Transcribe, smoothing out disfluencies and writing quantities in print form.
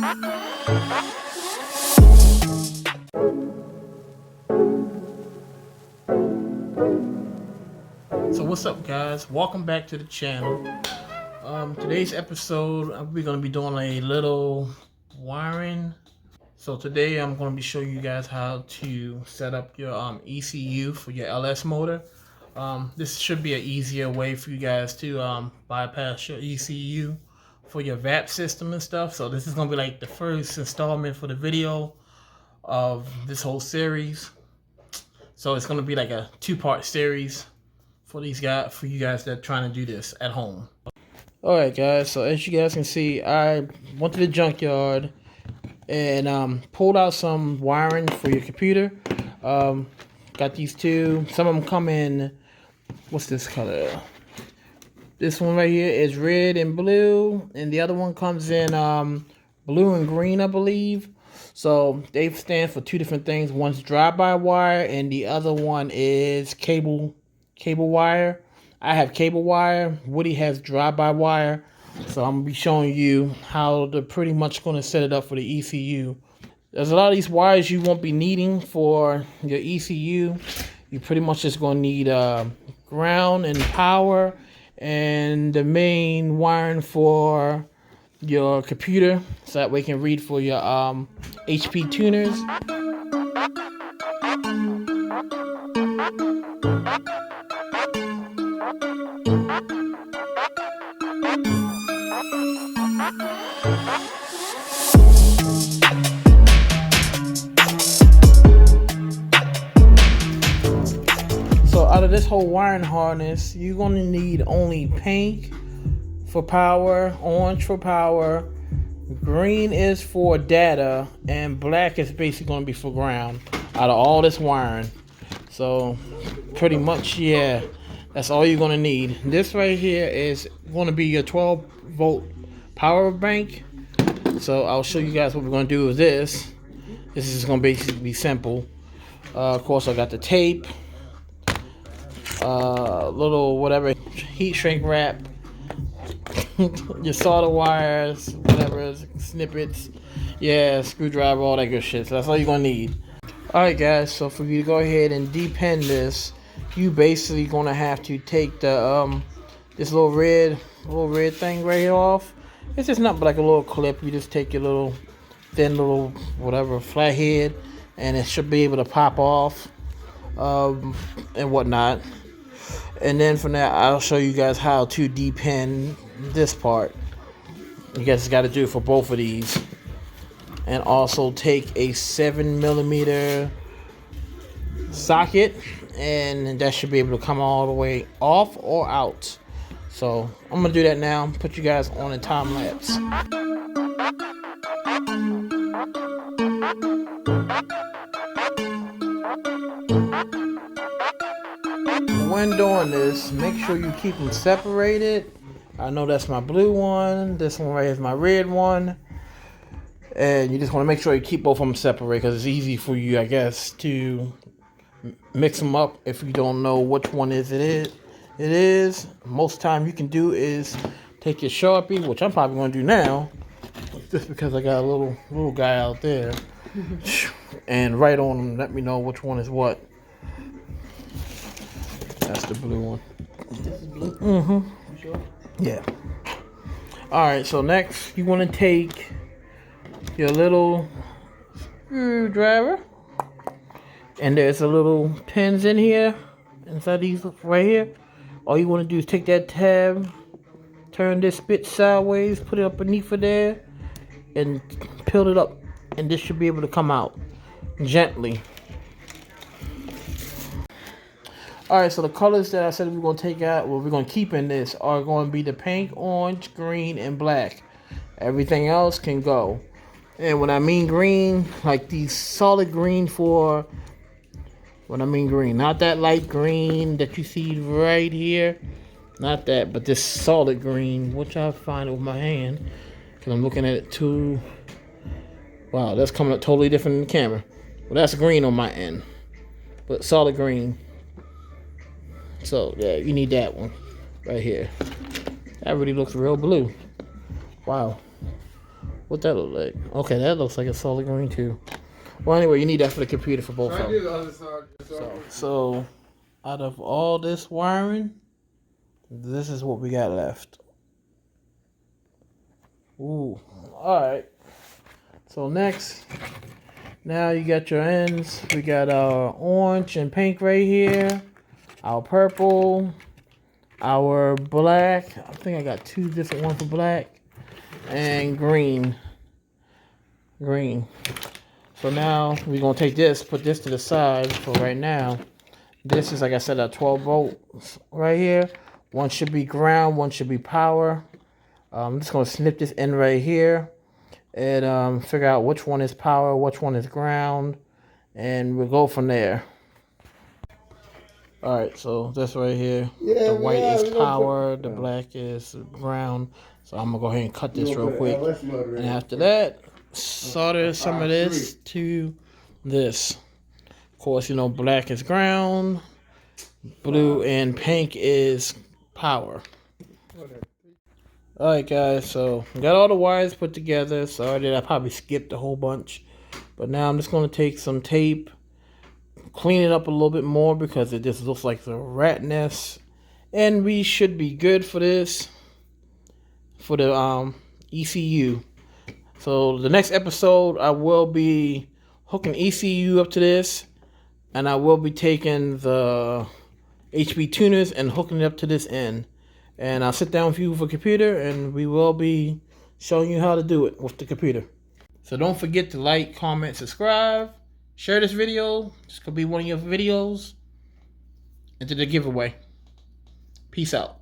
So what's up, guys? Welcome back to the channel. Today's episode, we're going to be doing a little wiring. So today I'm going to be showing you guys how to set up your ECU for your LS motor. This should be an easier way for you guys to bypass your ECU for your VAP system and stuff. So this is going to be like the first installment for the video of this whole series. So it's going to be like a two-part series for you guys that are trying to do this at home. Alright guys, so as you guys can see, I went to the junkyard and pulled out some wiring for your computer. Got these two. Some of them come in, what's this color? This one right here is red and blue, and the other one comes in blue and green, I believe. So they stand for two different things. One's drive-by wire and the other one is cable wire. I have cable wire. Woody has drive-by wire. So I'm gonna be showing you how to pretty much gonna set it up for the ECU. There's a lot of these wires you won't be needing for your ECU. You pretty much just gonna need ground and power and the main wiring for your computer, so that way you can read for your HP tuners. So out of this whole wiring harness, you're going to need only pink for power, orange for power, green is for data, and black is basically going to be for ground out of all this wiring. So pretty much, yeah, that's all you're going to need. This right here is going to be your 12-volt power bank. So I'll show you guys what we're going to do with this. This is going to basically be simple. Of course, I got the tape, little whatever heat shrink wrap, your solder wires, whatever, snippets, yeah, screwdriver, all that good shit. So that's all you're gonna need. Alright guys, so for you to go ahead and depend this, you basically gonna have to take the this little red thing right here off. It's just not like a little clip. You just take your little thin little whatever flathead and it should be able to pop off and whatnot. And then from there, I'll show you guys how to depend this part. You guys got to do it for both of these. And also take a 7mm socket, and that should be able to come all the way off or out. So I'm gonna do that now. Put you guys on a time lapse. When doing this, make sure you keep them separated. I know that's my blue one. This one right here is my red one. And you just want to make sure you keep both of them separate, because it's easy for you, I guess, to mix them up if you don't know which one it is. Most time you can do is take your Sharpie, which I'm probably going to do now, just because I got a little guy out there, and write on them. Let me know which one is what. That's the blue one. This is blue? Mm-hmm. You sure? Yeah. Alright, so next you want to take your little screwdriver. And there's a little pins in here. Inside these right here. All you want to do is take that tab, turn this bit sideways, put it up beneath of there, and peel it up. And this should be able to come out gently. Alright, so the colors that I said we're going to take out, well, we're going to keep in this, are going to be the pink, orange, green, and black. Everything else can go. And when I mean green, like these solid green for, when I mean green, not that light green that you see right here. Not that, but this solid green, which I find with my hand, because I'm looking at it too. Wow, that's coming up totally different in the camera. Well, that's green on my end, but solid green. So yeah, you need that one right here. That really looks real blue. Wow. What that look like? Okay, that looks like a solid green too. Well, anyway, you need that for the computer for both of them. So, out of all this wiring, this is what we got left. Ooh, all right. So next, now you got your ends. We got our orange and pink right here, our purple, our black. I think I got two different ones for black, and green. So now we're gonna take this, put this to the side for right now. This is, like I said, a 12 volts right here. One should be ground, one should be power. I'm just gonna snip this end right here and figure out which one is power, which one is ground, and we'll go from there. All right, so this right here, the white is power, the black is ground. So I'm gonna go ahead and cut this real quick, and after that, solder some of this to this. Of course, you know, black is ground, blue and pink is power. Alright guys, so got all the wires put together. Sorry that I probably skipped a whole bunch. But now I'm just going to take some tape, clean it up a little bit more because it just looks like the rat nest. And we should be good for this, for the ECU. So the next episode, I will be hooking ECU up to this. And I will be taking the HB tuners and hooking it up to this end. And I'll sit down with you with a computer and we will be showing you how to do it with the computer. So don't forget to like, comment, subscribe, share this video. This could be one of your videos. Into the giveaway. Peace out.